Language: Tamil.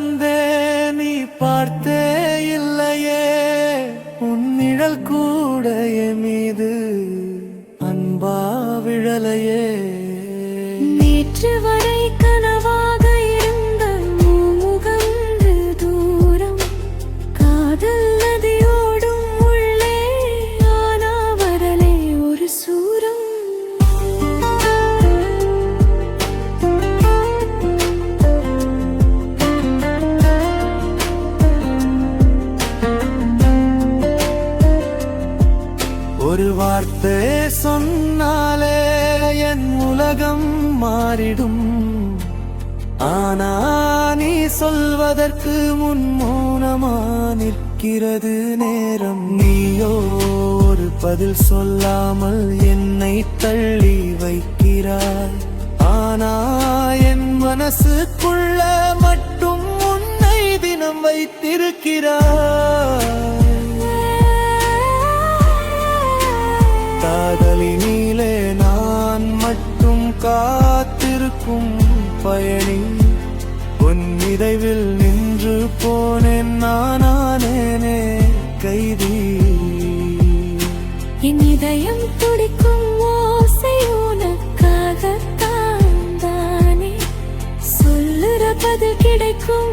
வந்தே நீ பார்த்தே இல்லையே உன் நிழல் கூட என் மீது அன்பா விழலையே நேற்று வரை கனவாக இருந்த முகம் தூரம் காதல் நதியோடும் உள்ளே ஆனா வரலே ஒரு சூரம் ஒரு வார்த்தை சொன்னாலே என் உலகம் மாறிடும் ஆனா நீ சொல்வதற்கு முன் மௌனமா நிற்கிறது நேரம் நீயோ ஒரு பதில் சொல்லாமல் என்னை தள்ளி வைக்கிறாய் ஆனா என் மனசுக்குள்ள மட்டும் உன்னை தினம் வைத்திருக்கிறாய் காதலினிலே நான் மட்டும் காத்திருக்கும் பயணி உன் நிறைவில் நின்று போனேன் நானே கைதி என் இதயம் துடிக்கும் ஓசை உனக்காகத்தான் தானே சொல்லுற பதில் கிடைக்கும்